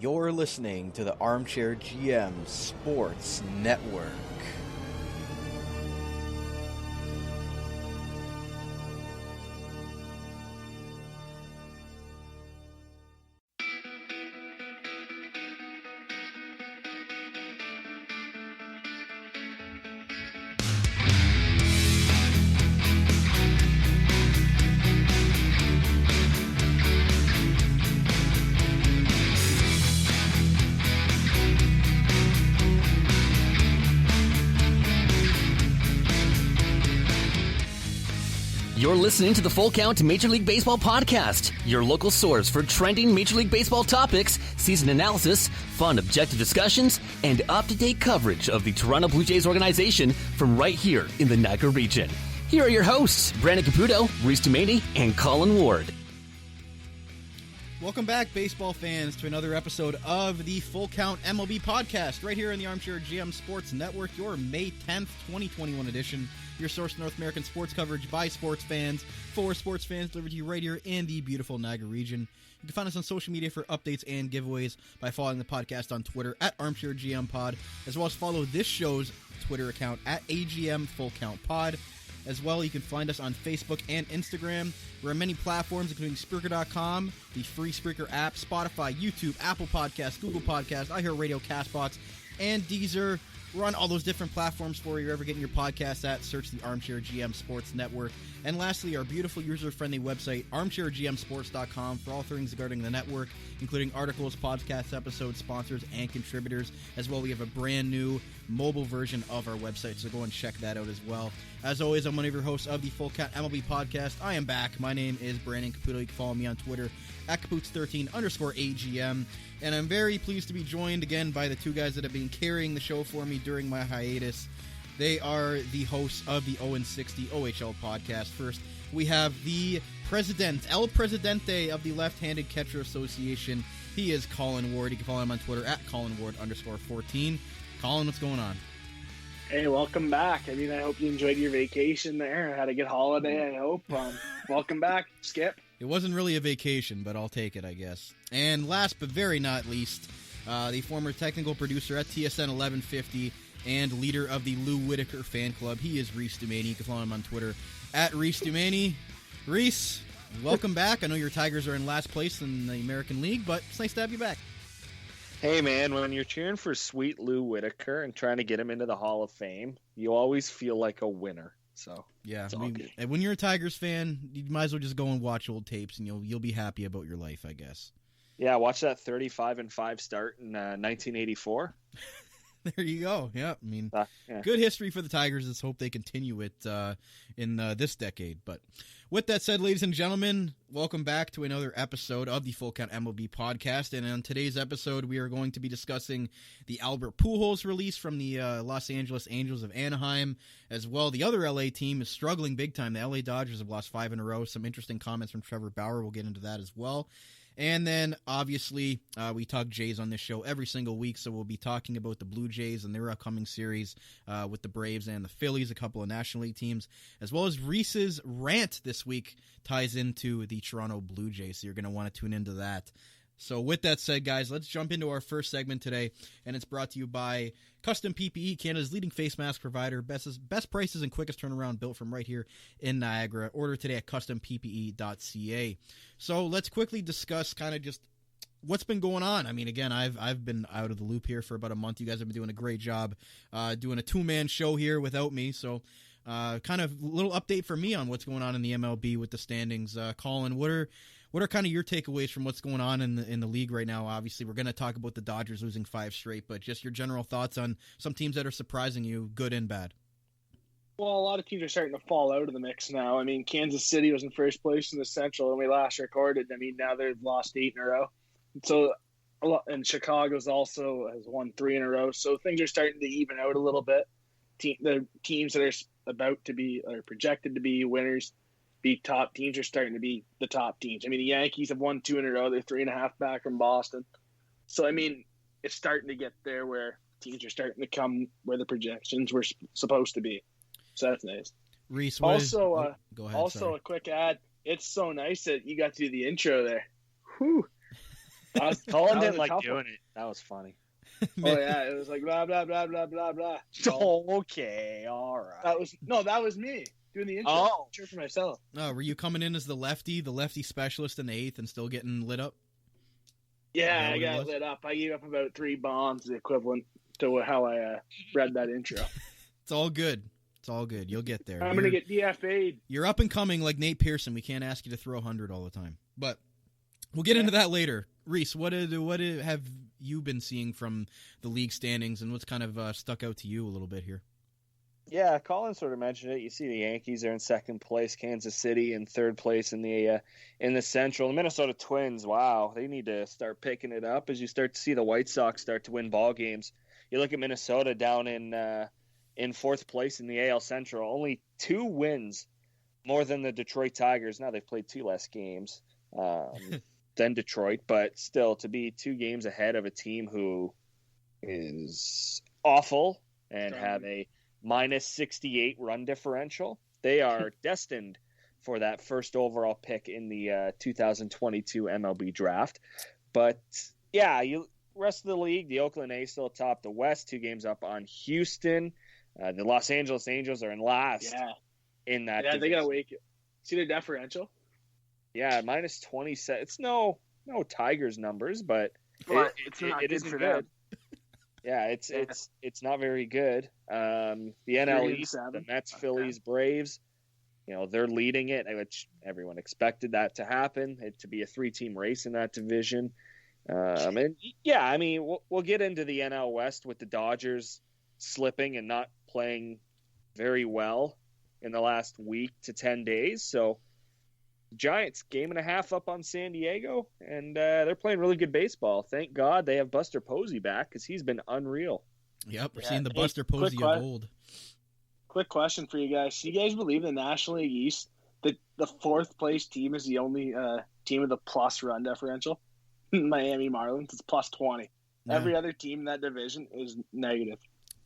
You're listening to the Armchair GM Sports Network. You're listening to the Full Count Major League Baseball podcast, your local source for trending Major League Baseball topics, season analysis, fun, objective discussions, and up-to-date coverage of the Toronto Blue Jays organization from right here in the Niagara region. Here are your hosts, Brandon Caputo, Reece and Colin Ward. Welcome back, baseball fans, to another episode of the Full Count MLB podcast, right here in the Armchair GM Sports Network, your May 10th, 2021 edition. Your source of North American sports coverage by sports fans, for sports fans, delivered to you right here in the beautiful Niagara region. You can find us on social media for updates and giveaways by following the podcast on Twitter at ArmchairGMPod, as well as follow this show's Twitter account at AGM Full Count Pod. As well, you can find us on Facebook and Instagram. We're on many platforms, including Spreaker.com, the free Spreaker app, Spotify, YouTube, Apple Podcasts, Google Podcasts, iHeartRadio, CastBox, and Deezer. We're on all those different platforms for you. You're ever getting your podcasts at, search the Armchair GM Sports Network. And lastly, our beautiful user-friendly website, armchairgmsports.com, for all things regarding the network, including articles, podcast episodes, sponsors, and contributors. As well, we have a brand new mobile version of our website, so go and check that out as well. As always, I'm one of your hosts of the Full Count MLB podcast. I am back. My name is Brandon Caputo. You can follow me on Twitter at Capoots13_AGM. And I'm very pleased to be joined again by the two guys that have been carrying the show for me during my hiatus. They are the hosts of the 0-60 OHL podcast. First, we have the president, El Presidente of the Left-Handed Catcher Association. He is Colin Ward. You can follow him on Twitter at ColinWard_14. Colin, what's going on? Hey, welcome back. I mean, I hope you enjoyed your vacation there. Had a good holiday, I hope. Welcome back, Skip. It wasn't really a vacation, but I'll take it, I guess. And last but very not least, the former technical producer at TSN 1150 and leader of the Lou Whitaker fan club. He is Reece Dumaney. You can follow him on Twitter at Reece Dumaney. Reece, welcome back. I know your Tigers are in last place in the American League, but it's nice to have you back. Hey, man, when you're cheering for sweet Lou Whitaker and trying to get him into the Hall of Fame, you always feel like a winner. So yeah, when you're a Tigers fan, you might as well just go and watch old tapes, and you'll be happy about your life, I guess. Yeah, watch that 35-5 start in 1984. There you go. Yeah, I mean, Good history for the Tigers. Let's hope they continue it in this decade. But with that said, ladies and gentlemen, welcome back to another episode of the Full Count MLB podcast. And on today's episode, we are going to be discussing the Albert Pujols release from the Los Angeles Angels of Anaheim. As well, the other LA team is struggling big time. The LA Dodgers have lost 5 in a row. Some interesting comments from Trevor Bauer. We'll get into that as well. And then, obviously, we talk Jays on this show every single week, so we'll be talking about the Blue Jays and their upcoming series with the Braves and the Phillies, a couple of National League teams, as well as Reece's rant this week ties into the Toronto Blue Jays, so you're going to want to tune into that. So with that said, guys, let's jump into our first segment today, and it's brought to you by Custom PPE, Canada's leading face mask provider, best prices and quickest turnaround built from right here in Niagara. Order today at customppe.ca. So let's quickly discuss kind of just what's been going on. I mean, again, I've been out of the loop here for about a month. You guys have been doing a great job doing a two-man show here without me, so kind of a little update for me on what's going on in the MLB with the standings. Colin, what are kind of your takeaways from what's going on in the league right now? Obviously, we're going to talk about the Dodgers losing 5 straight, but just your general thoughts on some teams that are surprising you, good and bad. Well, a lot of teams are starting to fall out of the mix now. I mean, Kansas City was in first place in the Central when we last recorded. I mean, now they've lost 8 in a row. So, and Chicago's also has won 3 in a row. So things are starting to even out a little bit. The teams that are projected to be winners, be top teams, are starting to be the top teams. I mean, the Yankees have won 2 in a row. They're 3.5 back from Boston. So, I mean, it's starting to get there where teams are starting to come where the projections were supposed to be. So that's nice. Reece, go ahead. Sorry. A quick ad. It's so nice that you got to do the intro there. Whew. Colin didn't like doing it. That was funny. Oh yeah, it was like blah blah blah blah blah blah. Okay, all right. That was me doing the intro. Intro for myself. Oh, were you coming in as the lefty specialist in the eighth, and still getting lit up? Yeah, I got lit up. I gave up about 3 bombs, the equivalent to how I read that intro. It's all good. It's all good. You'll get there. I'm going to get DFA'd. You're up and coming like Nate Pearson. We can't ask you to throw 100 all the time. But we'll get into that later. Reece, what have you been seeing from the league standings, and what's kind of stuck out to you a little bit here? Yeah, Colin sort of mentioned it. You see the Yankees are in second place, Kansas City in third place in the Central. The Minnesota Twins, wow, they need to start picking it up as you start to see the White Sox start to win ball games. You look at Minnesota down in fourth place in the AL Central, only 2 wins more than the Detroit Tigers. Now they've played 2 less games than Detroit, but still to be 2 games ahead of a team who is awful and have a minus 68 run differential. They are destined for that first overall pick in the 2022 MLB draft. But yeah, rest of the league, the Oakland A's still atop the West, 2 games up on Houston. The Los Angeles Angels are in last in that. Yeah, they got to wake it. See the differential? Yeah, minus 27. It's no Tigers numbers, but it isn't good. Yeah, it's not very good. The NL East, the Mets, Phillies, Braves, they're leading it, which everyone expected that to happen, to be a 3-team race in that division. And yeah, I mean, we'll get into the NL West with the Dodgers slipping and not playing very well in the last week to 10 days. So Giants, 1.5 games up on San Diego, and they're playing really good baseball. Thank God they have Buster Posey back because he's been unreal. Yep, we're seeing the Buster Posey of old. Quick question for you guys. Do you guys believe in the National League East that the 4th place team is the only team with a plus run differential? Miami Marlins, it's plus 20. Yeah. Every other team in that division is negative.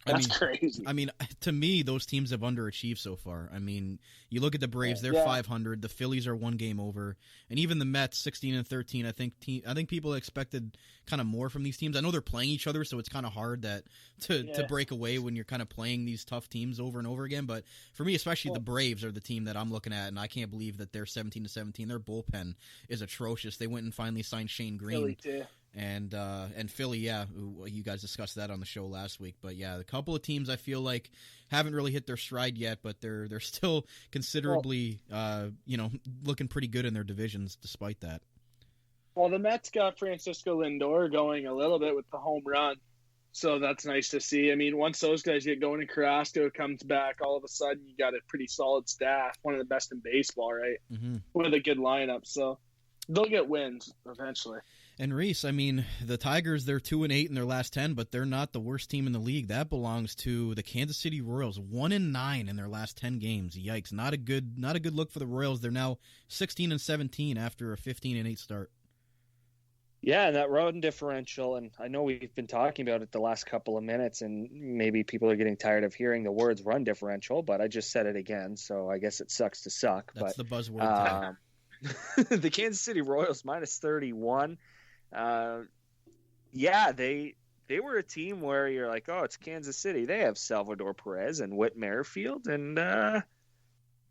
That's crazy. I mean, to me, those teams have underachieved so far. I mean, you look at the Braves; they're 500. The Phillies are 1 game over, and even the Mets, 16-13. I think people expected kind of more from these teams. I know they're playing each other, so it's kind of hard to break away when you're kind of playing these tough teams over and over again. But for me, especially the Braves are the team that I'm looking at, and I can't believe that they're 17-17. Their bullpen is atrocious. They went and finally signed Shane Green. Philly too. And Philly, you guys discussed that on the show last week. But yeah, a couple of teams I feel like haven't really hit their stride yet, but they're still considerably, looking pretty good in their divisions despite that. Well, the Mets got Francisco Lindor going a little bit with the home run, so that's nice to see. I mean, once those guys get going and Carrasco comes back, all of a sudden you got a pretty solid staff, one of the best in baseball, right? Mm-hmm. With a good lineup, so they'll get wins eventually. And Reece, I mean, the Tigers, they're 2-8 in their last 10, but they're not the worst team in the league. That belongs to the Kansas City Royals, 1-9 in their last 10 games. Yikes! Not a good look for the Royals. They're now 16-17 after a 15-8 start. Yeah, and that run differential, and I know we've been talking about it the last couple of minutes, and maybe people are getting tired of hearing the words run differential, but I just said it again, so I guess it sucks to suck. That's the buzzword. The Kansas City Royals minus 31. They were a team where you're like, oh, it's Kansas City. They have Salvador Perez and Whit Merrifield, and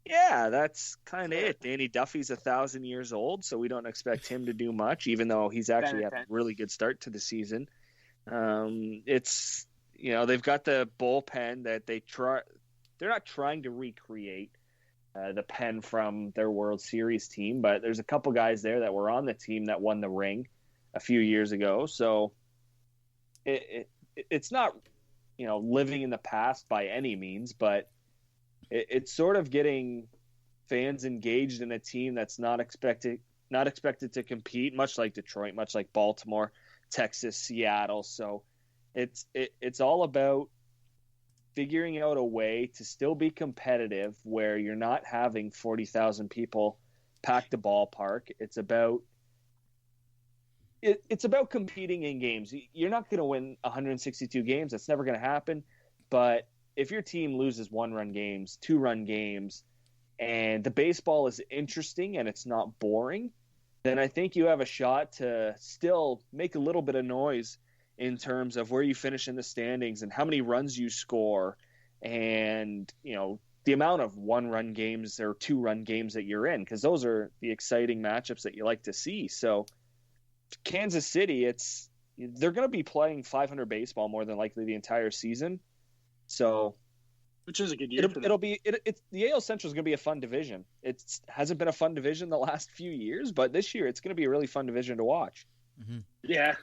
that's kind of it. Danny Duffy's 1,000 years old, so we don't expect him to do much, even though he's actually had a really good start to the season. It's they've got the bullpen that they're not trying to recreate the pen from their World Series team, but there's a couple guys there that were on the team that won the ring a few years ago. So it's not, living in the past by any means, but it's sort of getting fans engaged in a team that's not expected to compete, much like Detroit, much like Baltimore, Texas, Seattle. So it's all about figuring out a way to still be competitive where you're not having 40,000 people pack the ballpark. It's about competing in games. You're not going to win 162 games. That's never going to happen. But if your team loses 1-run games, 2-run games, and the baseball is interesting and it's not boring, then I think you have a shot to still make a little bit of noise in terms of where you finish in the standings and how many runs you score and, the amount of 1-run games or 2-run games that you're in, because those are the exciting matchups that you like to see. So Kansas City, they're going to be playing 500 baseball more than likely the entire season. So which is a good year. The AL Central is going to be a fun division. It hasn't been a fun division the last few years, but this year it's going to be a really fun division to watch. Mm-hmm. Yeah.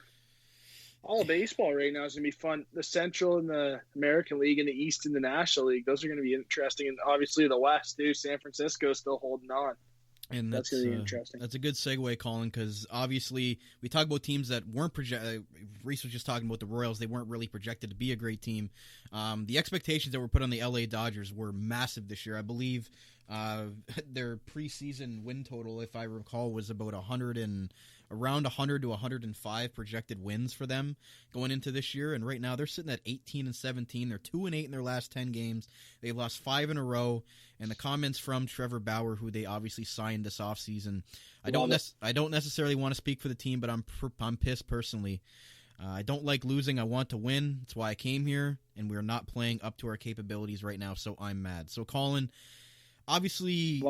All baseball right now is going to be fun. The Central and the American League and the East and the National League, those are going to be interesting. And obviously the West, too. San Francisco is still holding on. And that's going to be interesting. That's a good segue, Colin, because obviously we talk about teams that weren't projected. Reece was just talking about the Royals. They weren't really projected to be a great team. The expectations that were put on the LA Dodgers were massive this year. I believe their preseason win total, if I recall, was about around 100 to 105 projected wins for them going into this year. And right now they're sitting at 18-17. They're 2-8 in their last 10 games. They've lost 5 in a row. And the comments from Trevor Bauer, who they obviously signed this offseason, I don't necessarily want to speak for the team, but I'm pissed personally. I don't like losing. I want to win. That's why I came here, and we're not playing up to our capabilities right now, so I'm mad. So, Colin, obviously,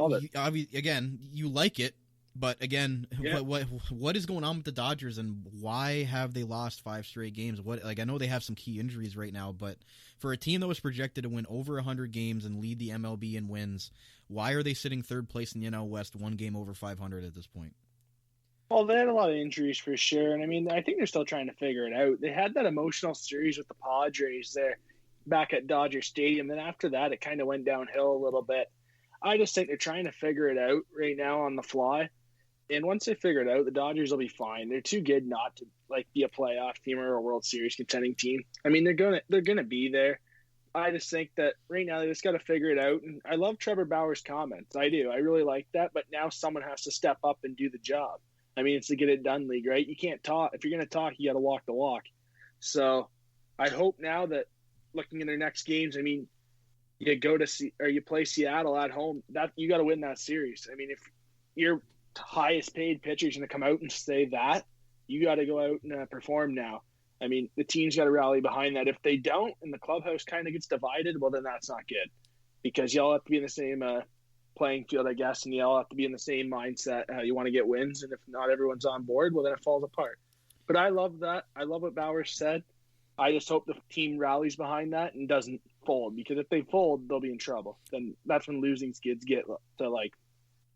again, you like it, but again, yeah. what is going on with the Dodgers, and why have they lost 5 straight games? I know they have some key injuries right now, but for a team that was projected to win over 100 games and lead the MLB in wins, why are they sitting third place in the NL West, 1 game over 500 at this point? Well, they had a lot of injuries for sure, and I mean, I think they're still trying to figure it out. They had that emotional series with the Padres there back at Dodger Stadium. Then after that, it kind of went downhill a little bit. I just think they're trying to figure it out right now on the fly. And once they figure it out, the Dodgers will be fine. They're too good not to be a playoff team or a World Series contending team. I mean, they're gonna be there. I just think that right now they just got to figure it out. And I love Trevor Bauer's comments. I do. I really like that. But now someone has to step up and do the job. I mean, it's the get it done league, right? You can't talk. If you're gonna talk, you got to walk the walk. So I hope now that looking in their next games, I mean, you play Seattle at home, that you got to win that series. I mean, if your highest paid pitcher is going to come out and say that, you got to go out and perform now. I mean, the team's got to rally behind that. If they don't and the clubhouse kind of gets divided, well, then that's not good, because y'all have to be in the same playing field, I guess, and you all have to be in the same mindset. You want to get wins, and if not everyone's on board, well, then it falls apart. But I love that. I love what Bauer said. I just hope the team rallies behind that and doesn't fold, because if they fold, they'll be in trouble. Then that's when losing skids get to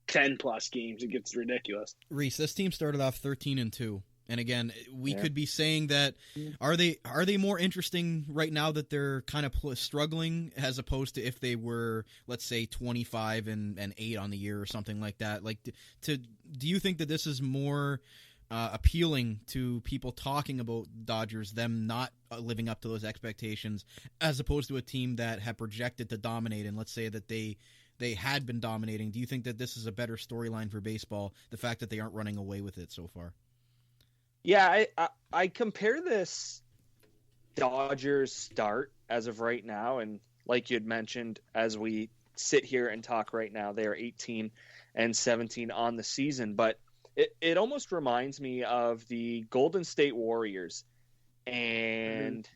10 plus games. It gets ridiculous. Reece, this team started off 13-2. And again, we could be saying that are they more interesting right now that they're kind of struggling, as opposed to if they were, let's say, 25-8 on the year or something like that? Do you think that this is more appealing to people talking about Dodgers, them not living up to those expectations, as opposed to a team that had projected to dominate, and let's say that they had been dominating? Do you think that this is a better storyline for baseball, the fact that they aren't running away with it so far? Yeah, I compare this Dodgers start as of right now, and like you'd mentioned, as we sit here and talk right now, they are 18-17 on the season, but it almost reminds me of the Golden State Warriors. And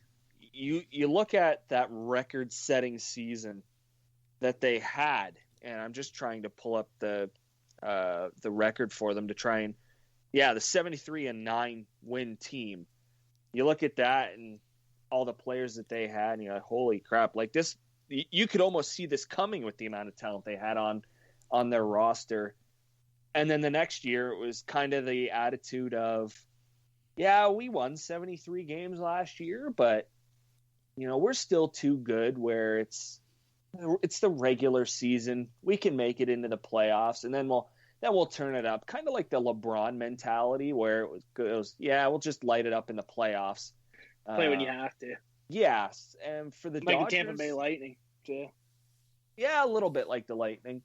you look at that record-setting season that they had, and I'm just trying to pull up the record for them to try and the 73-9 win team. You look at that and all the players that they had, and you're like, holy crap! Like this, you could almost see this coming with the amount of talent they had on their roster. And then the next year, it was kind of the attitude of, we won 73 games last year, but we're still too good. Where it's the regular season, we can make it into the playoffs, and then we'll turn it up. Kind of like the LeBron mentality, where it was we'll just light it up in the playoffs. Play when you have to. Yes, and for the Dodgers, the Tampa Bay Lightning too. Yeah, a little bit like the Lightning,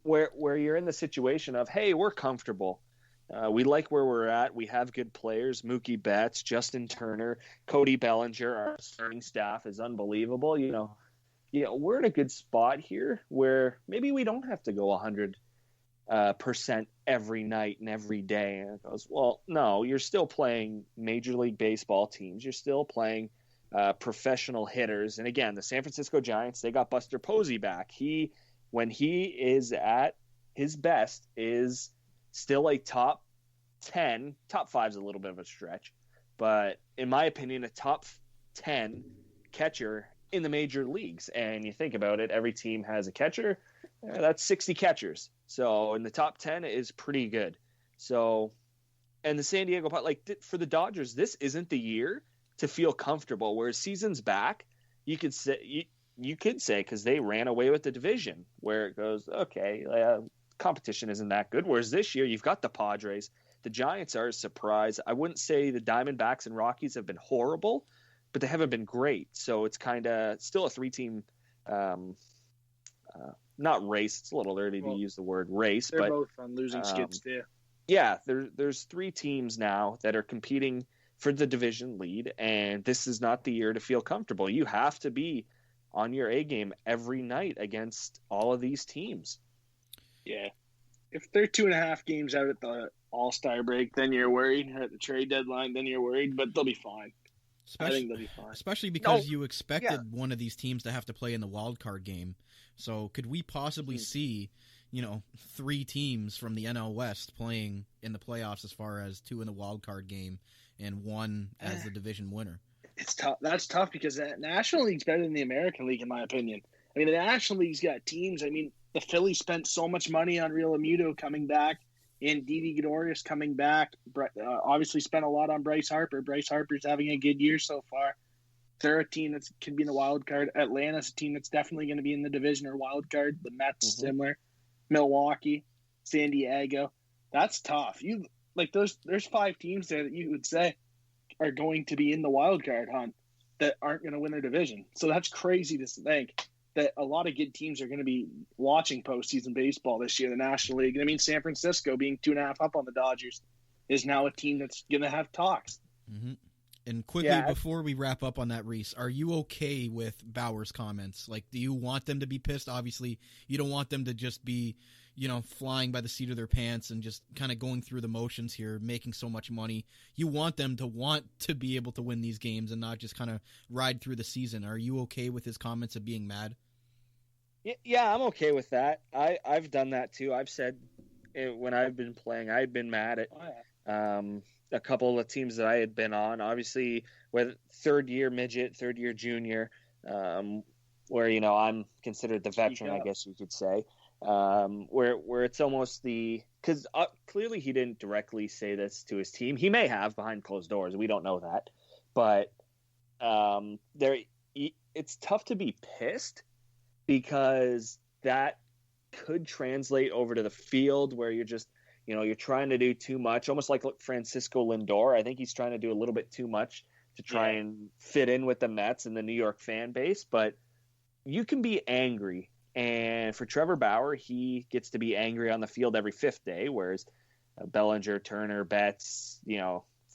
where you're in the situation of, hey, we're comfortable. We like where we're at. We have good players. Mookie Betts, Justin Turner, Cody Bellinger. Our starting staff is unbelievable. We're in a good spot here where maybe we don't have to go 100 percent every night and every day. And it goes, well, no, you're still playing Major League Baseball teams. You're still playing professional hitters. And again, the San Francisco Giants, they got Buster Posey back. When he is at his best, is still a top 10, top 5 is a little bit of a stretch, but in my opinion, a top 10 catcher in the major leagues. And you think about it, every team has a catcher. That's 60 catchers. So in the top 10 is pretty good. So, and the San Diego, for the Dodgers, this isn't the year to feel comfortable. Whereas seasons back, you could say because they ran away with the division, where it goes, okay, competition isn't that good. Whereas this year, you've got the Padres. The Giants are a surprise. I wouldn't say the Diamondbacks and Rockies have been horrible, but they haven't been great. So it's kind of still a 3-team, not race. It's a little early to use the word race. They're but both on losing skids too. Yeah, there's 3 teams now that are competing for the division lead, and this is not the year to feel comfortable. You have to be on your A game every night against all of these teams. Yeah. If they're 2.5 games out at the All-Star break, then you're worried. Or at the trade deadline, then you're worried, but they'll be fine. I think they'll be fine. Especially because you expected one of these teams to have to play in the wild card game. So could we possibly see, 3 teams from the NL West playing in the playoffs as far as 2 in the wild card game and 1 as the division winner? It's tough. That's tough because the National League's better than the American League, in my opinion. I mean, the National League's got teams. I mean, the Phillies spent so much money on Real Amuto coming back and Didi Gregorius coming back. Obviously spent a lot on Bryce Harper. Bryce Harper's having a good year so far. They're a team that could be in the wild card. Atlanta's a team that's definitely going to be in the division or wild card. The Mets, similar. Milwaukee, San Diego. That's tough. There's 5 teams there that you would say are going to be in the wild card hunt that aren't going to win their division. So that's crazy to think that a lot of good teams are going to be watching postseason baseball this year, the National League. I mean, San Francisco being 2.5 up on the Dodgers is now a team that's going to have talks. Mm-hmm. And quickly, before we wrap up on that, Reece, are you okay with Bauer's comments? Do you want them to be pissed? Obviously, you don't want them to just be, flying by the seat of their pants and just kind of going through the motions here, making so much money. You want them to want to be able to win these games and not just kind of ride through the season. Are you okay with his comments of being mad? Yeah, I'm okay with that. I've done that too. I've said when I've been playing, I've been mad at a couple of teams that I had been on. Obviously, with third-year midget, third-year junior, where I'm considered the veteran, I guess you could say. Where it's almost because clearly he didn't directly say this to his team. He may have behind closed doors. We don't know that, but it's tough to be pissed because that could translate over to the field where you're just you're trying to do too much, almost like Francisco Lindor. I think he's trying to do a little bit too much to try and fit in with the Mets and the New York fan base. But you can be angry. And for Trevor Bauer, he gets to be angry on the field every 5th day, whereas Bellinger, Turner, Betts,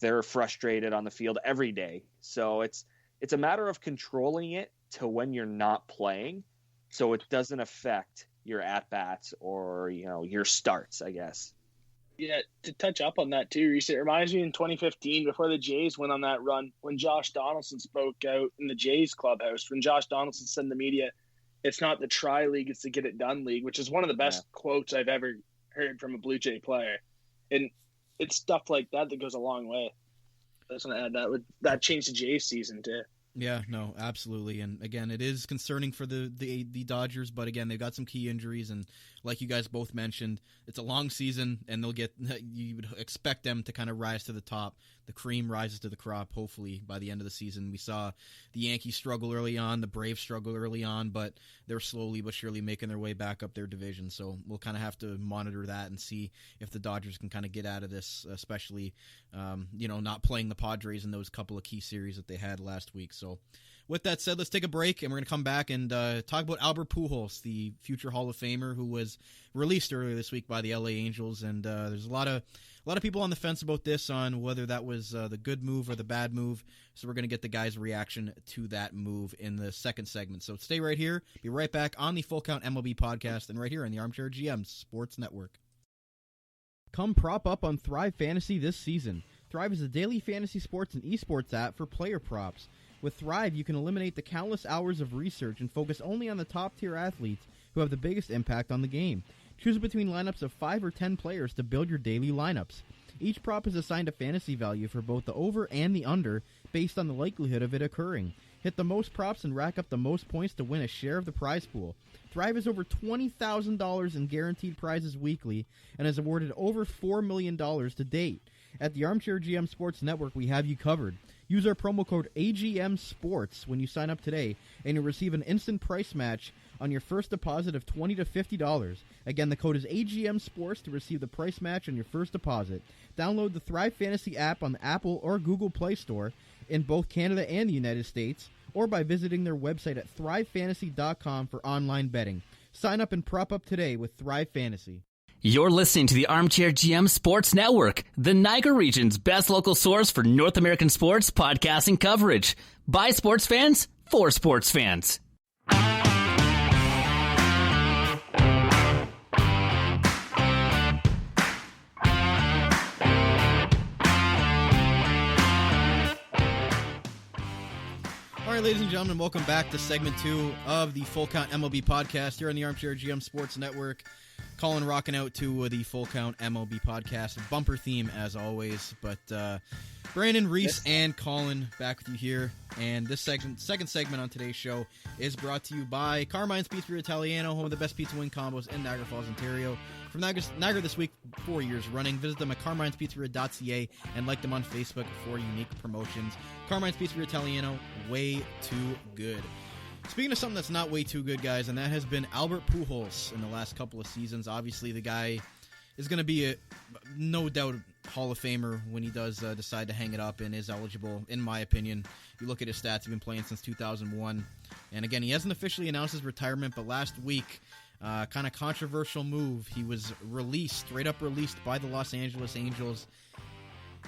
they're frustrated on the field every day. So it's a matter of controlling it to when you're not playing so it doesn't affect your at-bats or, your starts, I guess. Yeah, to touch up on that too, Reece, it reminds me in 2015, before the Jays went on that run, when Josh Donaldson spoke out in the Jays clubhouse, when Josh Donaldson said to the media, it's not the try league, it's the get it done league, which is one of the best quotes I've ever heard from a Blue Jay player. And it's stuff like that goes a long way. I just want to add that changed the Jays season too. Yeah, no, absolutely. And again, it is concerning for the Dodgers, but again, they've got some key injuries, and like you guys both mentioned, it's a long season, and you would expect them to kind of rise to the top. The cream rises to the crop, hopefully, by the end of the season. We saw the Yankees struggle early on, the Braves struggle early on, but they're slowly but surely making their way back up their division. So we'll kind of have to monitor that and see if the Dodgers can kind of get out of this, especially, not playing the Padres in those couple of key series that they had last week. So with that said, let's take a break, and we're going to come back and talk about Albert Pujols, the future Hall of Famer who was released earlier this week by the LA Angels. And there's a lot of people on the fence about this, on whether that was the good move or the bad move. So we're going to get the guys' reaction to that move in the second segment. So stay right here. Be right back on the Full Count MLB podcast and right here on the Armchair GM Sports Network. Come prop up on Thrive Fantasy this season. Thrive is a daily fantasy sports and esports app for player props. With Thrive, you can eliminate the countless hours of research and focus only on the top-tier athletes who have the biggest impact on the game. Choose between lineups of 5 or 10 players to build your daily lineups. Each prop is assigned a fantasy value for both the over and the under based on the likelihood of it occurring. Hit the most props and rack up the most points to win a share of the prize pool. Thrive has over $20,000 in guaranteed prizes weekly and has awarded over $4 million to date. At the Armchair GM Sports Network, we have you covered. Use our promo code AGM Sports when you sign up today, and you'll receive an instant price match on your first deposit of $20 to $50. Again, the code is AGM Sports to receive the price match on your first deposit. Download the Thrive Fantasy app on the Apple or Google Play Store in both Canada and the United States, or by visiting their website at thrivefantasy.com for online betting. Sign up and prop up today with Thrive Fantasy. You're listening to the Armchair GM Sports Network, the Niagara region's best local source for North American sports podcasting coverage. By sports fans, for sports fans. All right, ladies and gentlemen, welcome back to segment 2 of the Full Count MLB podcast here on the Armchair GM Sports Network. Colin rocking out to the Full Count MLB podcast bumper theme as always. But Brandon, Reece, and Colin back with you here. And this second segment on today's show is brought to you by Carmine's Pizzeria Italiano, home of the best pizza wing combos in Niagara Falls, Ontario. From Niagara this week, 4 years running. Visit them at carmine'spizzeria.ca and like them on Facebook for unique promotions. Carmine's Pizzeria Italiano, way too good. Speaking of something that's not way too good, guys, and that has been Albert Pujols in the last couple of seasons. Obviously, the guy is going to be no doubt Hall of Famer when he does decide to hang it up and is eligible, in my opinion. You look at his stats, he's been playing since 2001. And again, he hasn't officially announced his retirement, but last week, kind of controversial move, he was straight up released by the Los Angeles Angels.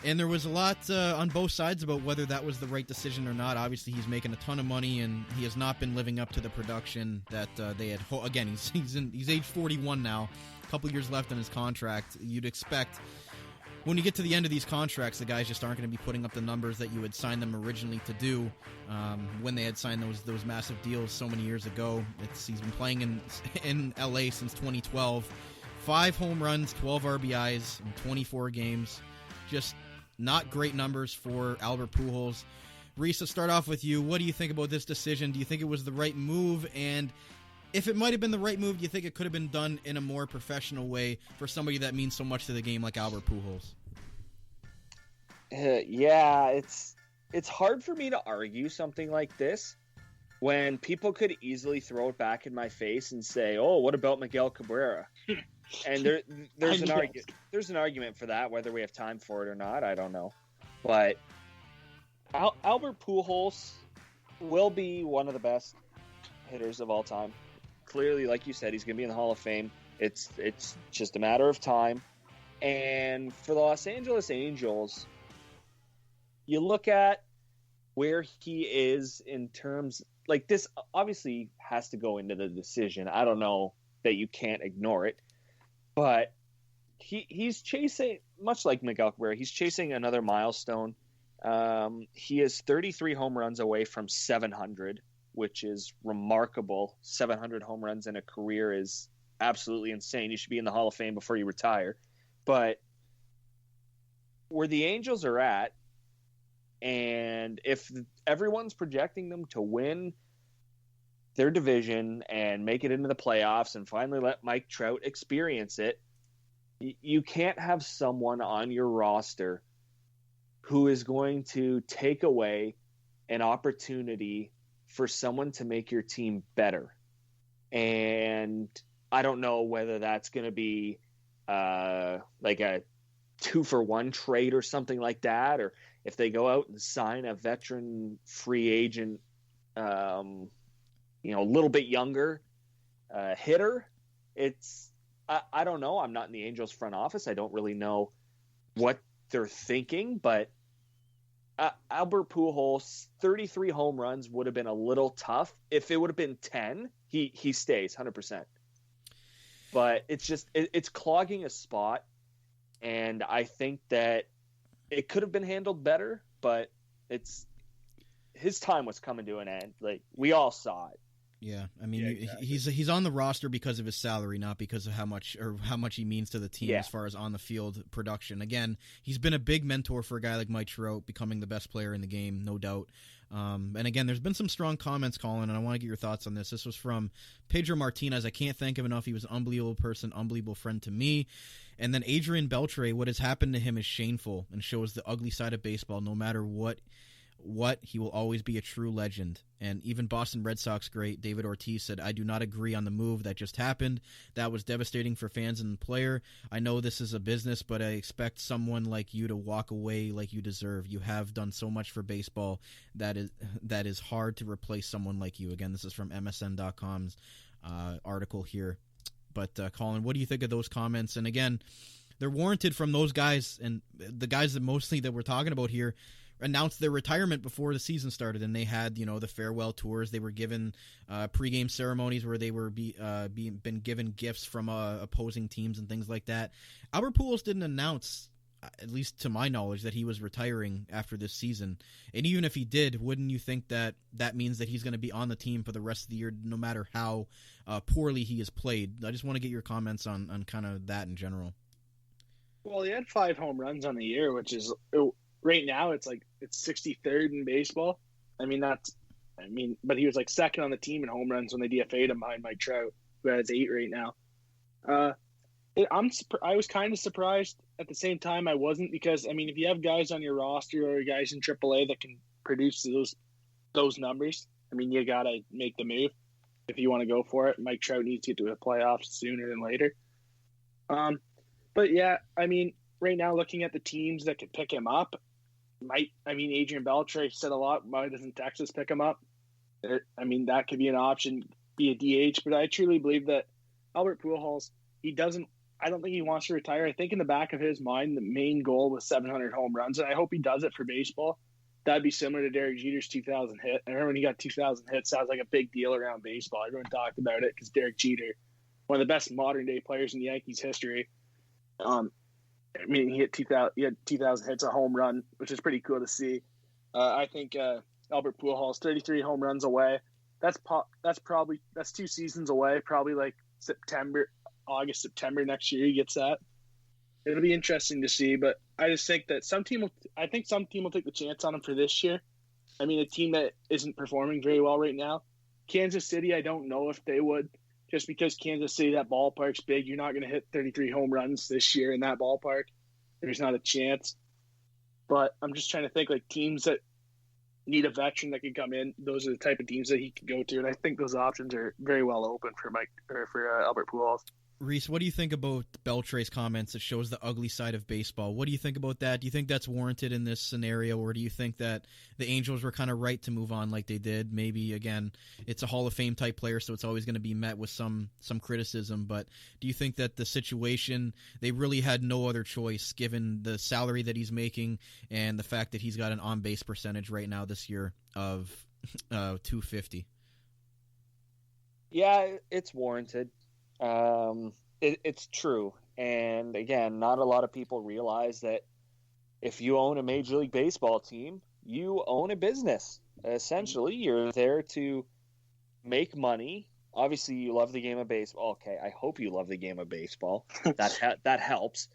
And there was a lot on both sides about whether that was the right decision or not. Obviously, he's making a ton of money, and he has not been living up to the production that they had. Again, he's age 41 now, a couple years left on his contract. You'd expect when you get to the end of these contracts, the guys just aren't going to be putting up the numbers that you had signed them originally to do when they had signed those massive deals so many years ago. He's been playing in LA since 2012. 5 home runs, 12 RBIs in 24 games. Just not great numbers for Albert Pujols. Reece, let's start off with you. What do you think about this decision? Do you think it was the right move? And if it might have been the right move, do you think it could have been done in a more professional way for somebody that means so much to the game like Albert Pujols? Yeah, it's hard for me to argue something like this when people could easily throw it back in my face and say, "Oh, what about Miguel Cabrera?" And there's an argument for that, whether we have time for it or not, I don't know. But Albert Pujols will be one of the best hitters of all time. Clearly, like you said, he's going to be in the Hall of Fame. It's just a matter of time. And for the Los Angeles Angels, you look at where he is in terms, like, this obviously has to go into the decision. I don't know that you can't ignore it. But he's chasing, much like Miguel Cabrera, he's chasing another milestone. He is 33 home runs away from 700, which is remarkable. 700 home runs in a career is absolutely insane. You should be in the Hall of Fame before you retire. But where the Angels are at, and if everyone's projecting them to win their division and make it into the playoffs and finally let Mike Trout experience it, you can't have someone on your roster who is going to take away an opportunity for someone to make your team better. And I don't know whether that's going to be like a 2-for-1 trade or something like that, or if they go out and sign a veteran free agent, a little bit younger hitter. I don't know. I'm not in the Angels front office. I don't really know what they're thinking, but Albert Pujols, 33 home runs would have been a little tough. If it would have been 10, he stays 100%. But it's clogging a spot. And I think that it could have been handled better, but his time was coming to an end. Like, we all saw it. Yeah, I mean, exactly. he's on the roster because of his salary, not because of how much he means to the team as far as on the field production. Again, he's been a big mentor for a guy like Mike Trout, becoming the best player in the game, no doubt. And again, there's been some strong comments, Colin, and I want to get your thoughts on this. This was from Pedro Martinez. I can't thank him enough. He was an unbelievable person, unbelievable friend to me. And then Adrian Beltre, what has happened to him is shameful and shows the ugly side of baseball. No matter what, he will always be a true legend. And even Boston Red Sox great David Ortiz said, I do not agree on the move that just happened. That was devastating for fans and the player. I know this is a business, but I expect someone like you to walk away like you deserve. You have done so much for baseball that is hard to replace someone like you. Again, this is from MSN.com's article here. But Colin, what do you think of those comments? And again, they're warranted from those guys, and the guys that mostly that we're talking about here announced their retirement before the season started, and they had, the farewell tours. They were given pregame ceremonies where they were been given gifts from opposing teams and things like that. Albert Pujols didn't announce, at least to my knowledge, that he was retiring after this season. And even if he did, wouldn't you think that means that he's going to be on the team for the rest of the year, no matter how poorly he has played? I just want to get your comments on kind of that in general. Well, he had 5 home runs on the year, which is right now it's 63rd in baseball. But he was like second on the team in home runs when they DFA'd him behind Mike Trout, who has 8 right now. I was kind of surprised. At the same time, I wasn't, because if you have guys on your roster or guys in AAA that can produce those numbers, you gotta make the move if you want to go for it. Mike Trout needs to get to the playoffs sooner than later. But yeah, right now, looking at the teams that could pick him up, Adrian Beltre said a lot. Why doesn't Texas pick him up? That could be an option, be a DH. But I truly believe that Albert Pujols, I don't think he wants to retire. I think in the back of his mind, the main goal was 700 home runs, and I hope he does it for baseball. That'd be similar to Derek Jeter's 2,000 hit. I remember when he got 2,000 hits, sounds like a big deal around baseball. Everyone talked about it because Derek Jeter, one of the best modern-day players in the Yankees' history, he had 2,000 hits, a home run, which is pretty cool to see. I think Albert Pujols, 33 home runs away. That's 2 seasons away, probably like August, September next year he gets that. It'll be interesting to see, but I just think that some team will take the chance on him for this year. A team that isn't performing very well right now. Kansas City, I don't know if they would. Just because Kansas City, that ballpark's big, you're not going to hit 33 home runs this year in that ballpark. There's not a chance. But I'm just trying to think, like, teams that need a veteran that can come in. Those are the type of teams that he can go to, and I think those options are very well open for Albert Pujols. Reece, what do you think about Beltre's comments that shows the ugly side of baseball? What do you think about that? Do you think that's warranted in this scenario, or do you think that the Angels were kind of right to move on like they did? Maybe, again, it's a Hall of Fame type player, so it's always going to be met with some criticism, but do you think that the situation, they really had no other choice given the salary that he's making and the fact that he's got an on-base percentage right now this year of .250? Yeah, it's warranted. It's true. And again, not a lot of people realize that if you own a Major League Baseball team, you own a business. Essentially, you're there to make money. Obviously, you love the game of baseball. Okay, I hope you love the game of baseball. That helps.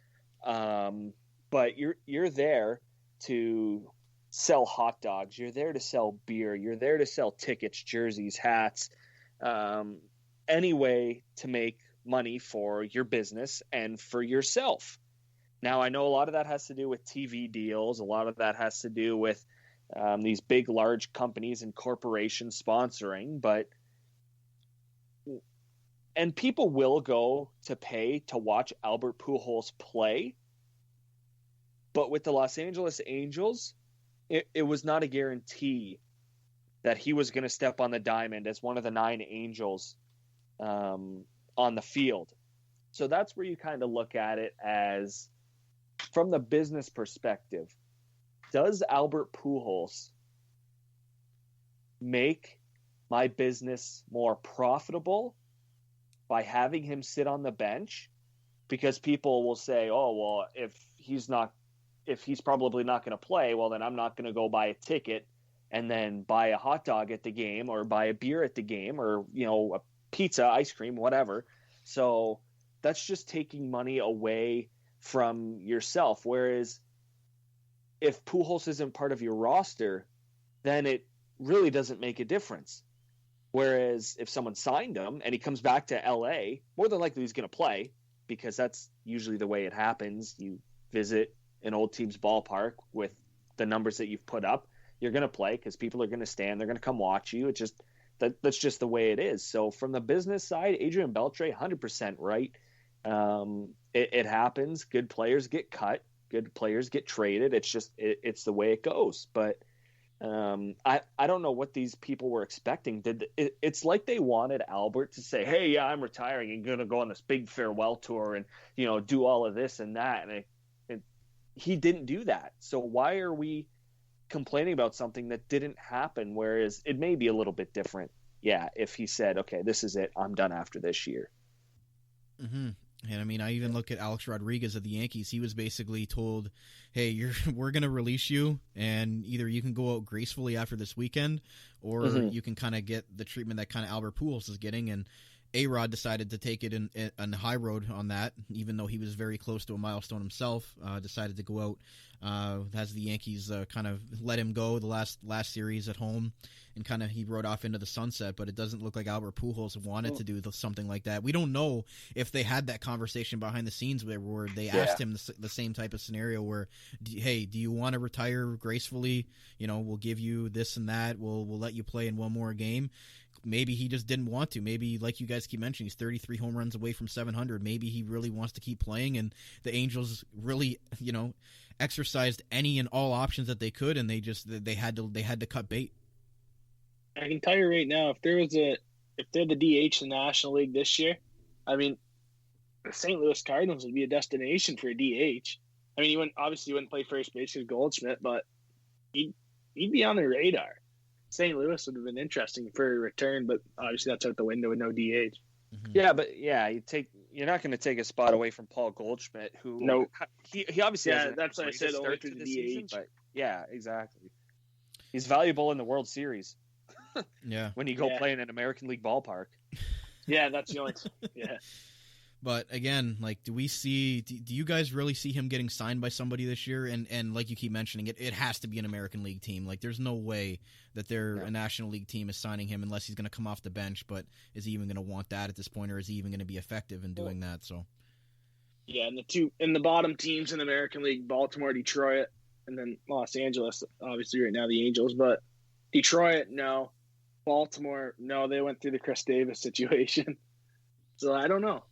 But you're there to sell hot dogs. You're there to sell beer. You're there to sell tickets, jerseys, hats. Any way to make money for your business and for yourself. Now, I know a lot of that has to do with TV deals. A lot of that has to do with these big, large companies and corporations sponsoring. And people will go to pay to watch Albert Pujols play. But with the Los Angeles Angels, it was not a guarantee that he was going to step on the diamond as one of the 9 Angels on the field. So that's where you kind of look at it as, from the business perspective, does Albert Pujols make my business more profitable by having him sit on the bench? because people will say, oh, well, if he's probably not going to play, well, then I'm not going to go buy a ticket and then buy a hot dog at the game or buy a beer at the game or, a pizza, ice cream, whatever. So that's just taking money away from yourself. Whereas if Pujols isn't part of your roster, then it really doesn't make a difference. Whereas if someone signed him and he comes back to LA, more than likely he's going to play, because that's usually the way it happens. You visit an old team's ballpark with the numbers that you've put up, you're going to play because people are going to stand. They're going to come watch you. It's just that's just the way it is. So from the business side, Adrian Beltre, 100% right. It happens. Good players get cut. Good players get traded. It's just it's the way it goes. But I don't know what these people were expecting. It's like they wanted Albert to say, "Hey, yeah, I'm retiring and going to go on this big farewell tour and do all of this and that." And he didn't do that. So why are we complaining about something that didn't happen? Whereas it may be a little bit different. Yeah, if he said, "Okay, this is it. I'm done after this year." Mm-hmm. And I mean, I even look at Alex Rodriguez of the Yankees. He was basically told, "Hey, we're going to release you, and either you can go out gracefully after this weekend, or you can kind of get the treatment that kind of Albert Pujols is getting." And A-Rod decided to take it in the high road on that, even though he was very close to a milestone himself. Decided to go out, has the Yankees kind of let him go the last series at home, and kind of he rode off into the sunset. But it doesn't look like Albert Pujols wanted to do something like that. We don't know if they had that conversation behind the scenes where they asked him the same type of scenario where, "Hey, do you want to retire gracefully? We'll give you this and that. We'll let you play in one more game." Maybe he just didn't want to. Maybe, like you guys keep mentioning, he's 33 home runs away from 700. Maybe he really wants to keep playing, and the Angels really, exercised any and all options that they could, and they had to cut bait. I can tell you right now, if they're the DH in the National League this year, I mean, the St. Louis Cardinals would be a destination for a DH. I mean, he wouldn't play first base with Goldschmidt, but he'd be on their radar. St. Louis would have been interesting for a return, but obviously that's out the window with no DH. Mm-hmm. Yeah, but you're not going to take a spot away from Paul Goldschmidt, who he obviously that's what I said, only through the DH. Season, but yeah, exactly. He's valuable in the World Series. Yeah, when you go play in an American League ballpark. Yeah, that's the only. Yeah. But again, do you guys really see him getting signed by somebody this year? And like you keep mentioning, it has to be an American League team. There's no way that a National League team is signing him unless he's going to come off the bench. But is he even going to want that at this point, or is he even going to be effective in doing that? So, yeah, and the bottom teams in the American League, Baltimore, Detroit, and then Los Angeles, obviously right now the Angels. But Detroit, no. Baltimore, no. They went through the Chris Davis situation. So I don't know.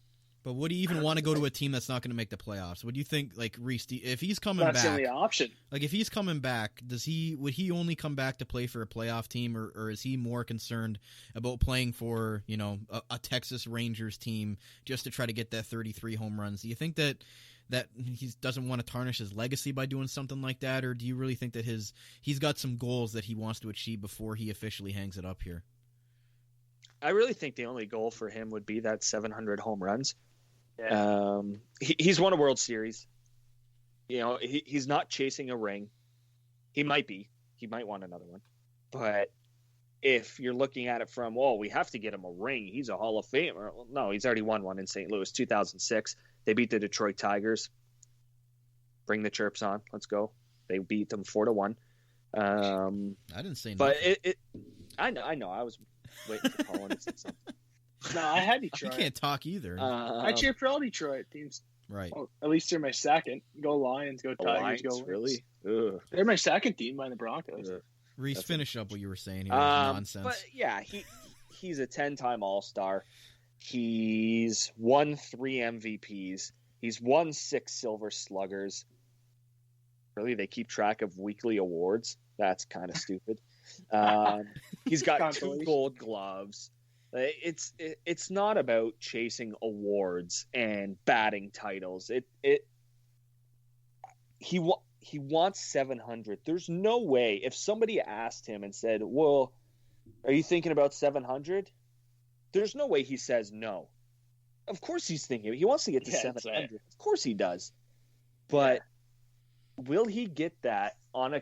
But would he even want to go to a team that's not going to make the playoffs? Would you think, Reece, if he's coming back? That's the only option. If he's coming back, would he only come back to play for a playoff team, or is he more concerned about playing for a Texas Rangers team just to try to get that 33 home runs? Do you think that he doesn't want to tarnish his legacy by doing something like that, or do you really think that he's got some goals that he wants to achieve before he officially hangs it up here? I really think the only goal for him would be that 700 home runs. Yeah. He's won a World Series. He's not chasing a ring. He might be. He might want another one. But if you're looking at it from, we have to get him a ring, he's a Hall of Famer. Well, no, he's already won one in St. Louis, 2006. They beat the Detroit Tigers. Bring the chirps on. Let's go. They beat them 4-1. I didn't say but nothing. I know. I was waiting for Colin to say something. No, I had Detroit. You can't talk either. I cheer for all Detroit teams. Right. Well, at least they're my second. Go Lions, go Tigers, go Wings. Really? Ugh. They're my second team behind the Broncos. Reece, finish up what you were saying. He was nonsense. But yeah, he's a 10-time All-Star. He's won 3 MVPs. He's won 6 Silver Sluggers. Really, they keep track of weekly awards. That's kind of stupid. He's got 2 Gold Gloves. It's not about chasing awards and batting titles. He wants 700. There's no way if somebody asked him and said, "Well, are you thinking about 700?" There's no way he says no. Of course he's thinking. He wants to get to 700. Right. Of course he does. But will he get that on a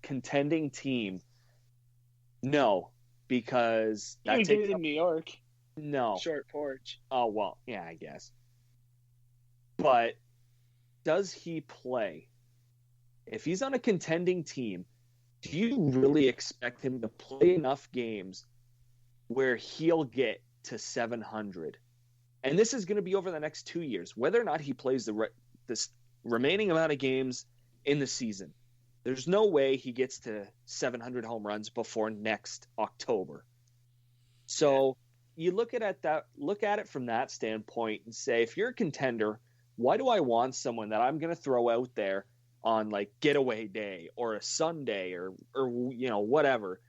contending team? No, because that takes it in New York. No. Short porch. Oh, well, yeah, I guess. But does he play? If he's on a contending team, do you really expect him to play enough games where he'll get to 700? And this is going to be over the next 2 years. Whether or not he plays this remaining amount of games in the season, there's no way he gets to 700 home runs before next October. So you look at it from that standpoint and say, if you're a contender, why do I want someone that I'm going to throw out there on like getaway day or a Sunday or whatever,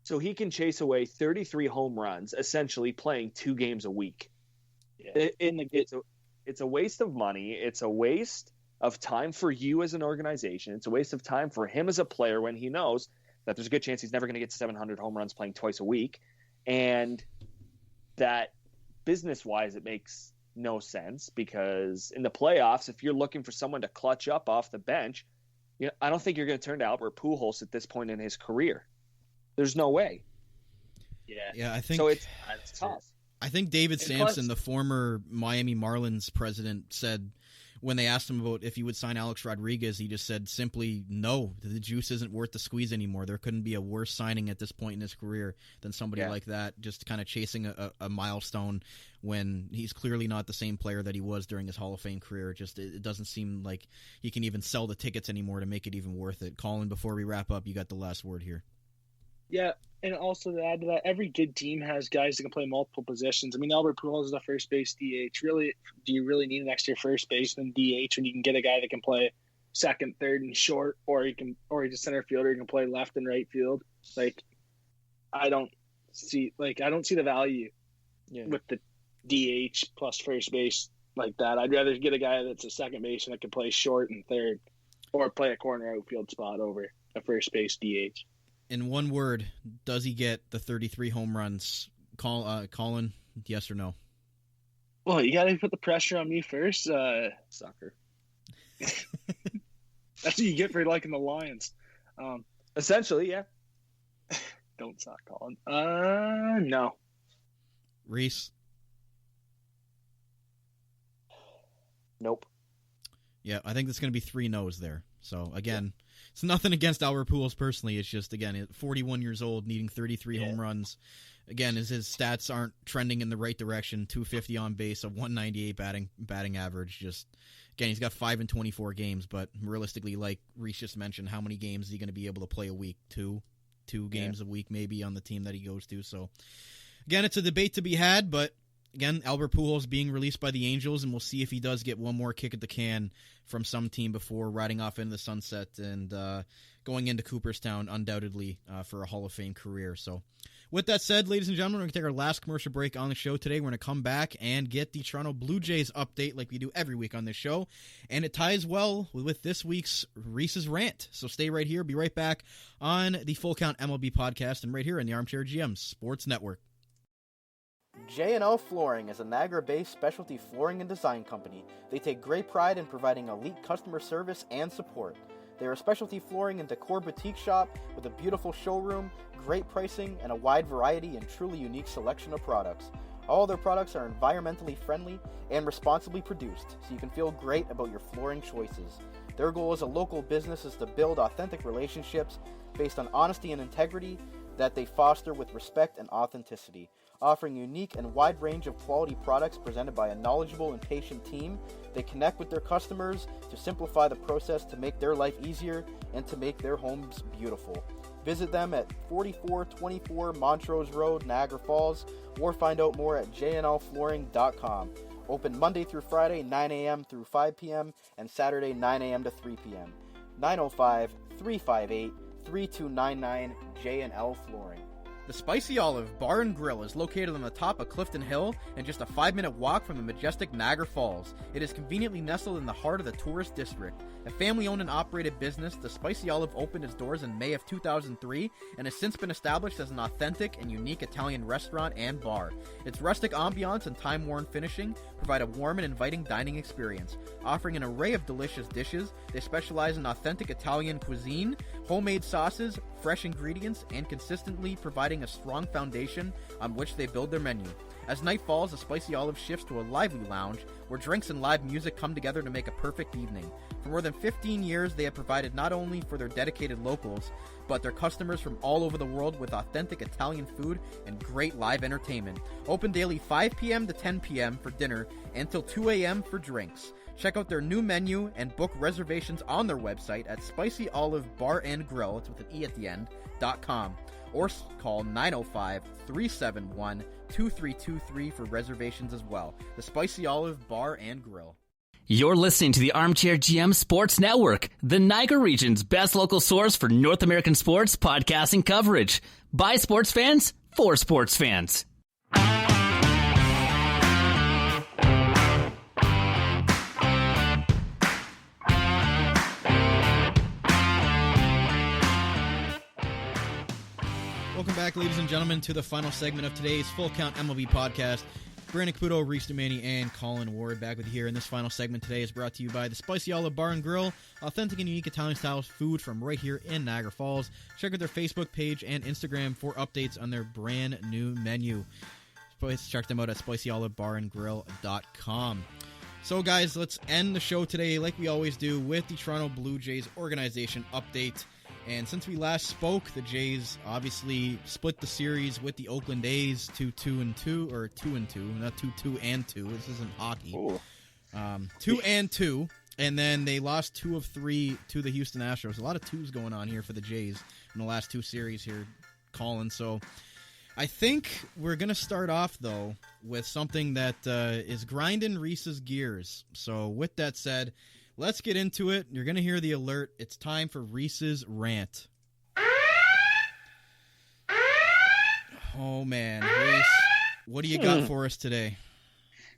so he can chase away 33 home runs, essentially playing 2 games a week? Yeah. It's a waste of money. It's a waste of time for you as an organization. It's a waste of time for him as a player when he knows that there's a good chance he's never going to get to 700 home runs playing twice a week. And that business-wise, it makes no sense, because in the playoffs, if you're looking for someone to clutch up off the bench, I don't think you're going to turn to Albert Pujols at this point in his career. There's no way. Yeah, I think so. It's tough. I think David Sampson, the former Miami Marlins president, said when they asked him about if he would sign Alex Rodriguez, he just said simply, no, the juice isn't worth the squeeze anymore. There couldn't be a worse signing at this point in his career than somebody like that, just kind of chasing a milestone when he's clearly not the same player that he was during his Hall of Fame career. It doesn't seem like he can even sell the tickets anymore to make it even worth it. Colin, before we wrap up, you got the last word here. Yeah, and also to add to that, every good team has guys that can play multiple positions. I mean, Albert Pujols is the first base DH. Really, do you really need an extra first baseman DH when you can get a guy that can play second, third, and short, or he's a center fielder who can play left and right field? Like, I don't see the value with the DH plus first base like that. I'd rather get a guy that's a second baseman that can play short and third, or play a corner outfield spot over a first base DH. In one word, does he get the 33 home runs? Colin, yes or no? Well, you got to put the pressure on me first. Sucker. That's what you get for liking the Lions. Essentially, yeah. Don't suck, Colin. No. Reece? Nope. Yeah, I think there's going to be 3 no's there. So, again, it's nothing against Albert Pujols personally. It's just, again, 41 years old, needing 33 home runs. Again, his stats aren't trending in the right direction. 250 on base, a 198 batting average. Just, again, he's got 5 in 24 games, but realistically, like Reece just mentioned, how many games is he going to be able to play a week? 2 games a week maybe on the team that he goes to. So, again, it's a debate to be had, but again, Albert Pujols being released by the Angels, and we'll see if he does get one more kick at the can from some team before riding off into the sunset and going into Cooperstown, undoubtedly, for a Hall of Fame career. So, with that said, ladies and gentlemen, we're going to take our last commercial break on the show today. We're going to come back and get the Toronto Blue Jays update like we do every week on this show, and it ties well with this week's Reese's Rant. So stay right here. Be right back on the Full Count MLB podcast and right here in the Armchair GM Sports Network. J&L Flooring is a Niagara-based specialty flooring and design company. They take great pride in providing elite customer service and support. They are a specialty flooring and decor boutique shop with a beautiful showroom, great pricing, and a wide variety and truly unique selection of products. All their products are environmentally friendly and responsibly produced, so you can feel great about your flooring choices. Their goal as a local business is to build authentic relationships based on honesty and integrity that they foster with respect and authenticity, offering unique and wide range of quality products presented by a knowledgeable and patient team. They connect with their customers to simplify the process to make their life easier and to make their homes beautiful. Visit them at 4424 Montrose Road, Niagara Falls, or find out more at jnlflooring.com. Open Monday through Friday, 9 a.m. through 5 p.m., and Saturday, 9 a.m. to 3 p.m. 905-358-3299 J&L Flooring. The Spicy Olive Bar and Grill is located on the top of Clifton Hill and just a 5-minute walk from the majestic Niagara Falls. It is conveniently nestled in the heart of the tourist district. A family-owned and operated business, the Spicy Olive opened its doors in May of 2003 and has since been established as an authentic and unique Italian restaurant and bar. Its rustic ambiance and time-worn finishing provide a warm and inviting dining experience. Offering an array of delicious dishes, they specialize in authentic Italian cuisine, homemade sauces, fresh ingredients, and consistently providing a strong foundation on which they build their menu. As night falls, the Spicy Olive shifts to a lively lounge where drinks and live music come together to make a perfect evening. For more than 15 years, they have provided not only for their dedicated locals, but their customers from all over the world with authentic Italian food and great live entertainment. Open daily 5 p.m. to 10 p.m. for dinner and till 2 a.m. for drinks. Check out their new menu and book reservations on their website at Spicy Olive Bar and Grill, it's with an E at the end, .com, or call 905-371-2323 for reservations as well. The Spicy Olive Bar and Grill. You're listening to the Armchair GM Sports Network, the Niagara region's best local source for North American sports podcasting coverage. By sports fans, for sports fans. Welcome back, ladies and gentlemen, to the final segment of today's Full Count MLB podcast. Brandon Caputo, Reece, and Colin Ward back with you here. And this final segment today is brought to you by the Spicy Olive Bar and Grill, authentic and unique Italian-style food from right here in Niagara Falls. Check out their Facebook page and Instagram for updates on their brand new menu. Check them out at spicyolivebarandgrill.com. So, guys, let's end the show today, like we always do, with the Toronto Blue Jays organization update. And since we last spoke, the Jays obviously split the series with the Oakland A's to 2-2, or 2-2, not 2-2-2. This isn't hockey. 2-2, and then they lost 2 of 3 to the Houston Astros. A lot of twos going on here for the Jays in the last 2 series here, Colin. So I think we're going to start off, though, with something that is grinding Reese's gears. So with that said, let's get into it. You're going to hear the alert. It's time for Reese's Rant. Oh, man. Reece, what do you got for us today?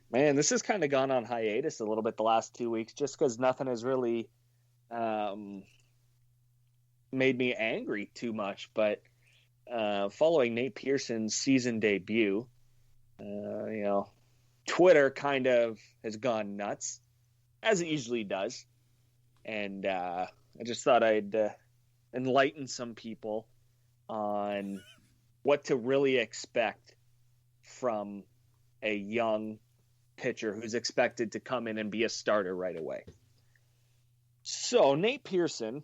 Man, this has kind of gone on hiatus a little bit the last 2 weeks just because nothing has really made me angry too much. But following Nate Pearson's season debut, Twitter kind of has gone nuts, as it usually does. And I just thought I'd enlighten some people on what to really expect from a young pitcher who's expected to come in and be a starter right away. So Nate Pearson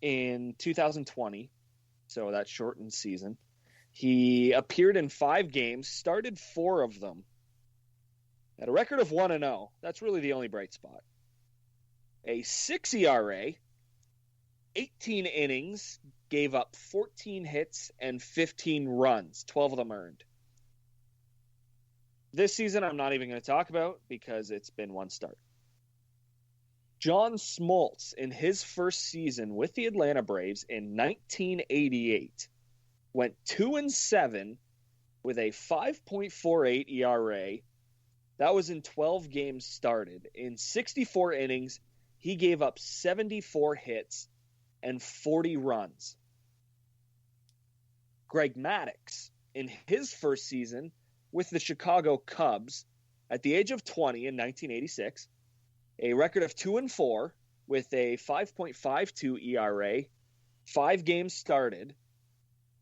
in 2020, so that shortened season, he appeared in 5 games, started 4 of them, at a record of 1-0. That's really the only bright spot. A 6 ERA, 18 innings, gave up 14 hits and 15 runs, 12 of them earned. This season I'm not even going to talk about because it's been 1 start. John Smoltz, in his first season with the Atlanta Braves in 1988, went 2-7 with a 5.48 ERA. That was in 12 games started. In 64 innings, he gave up 74 hits and 40 runs. Greg Maddux, in his first season with the Chicago Cubs, at the age of 20 in 1986, a record of 2-4 with a 5.52 ERA, 5 games started.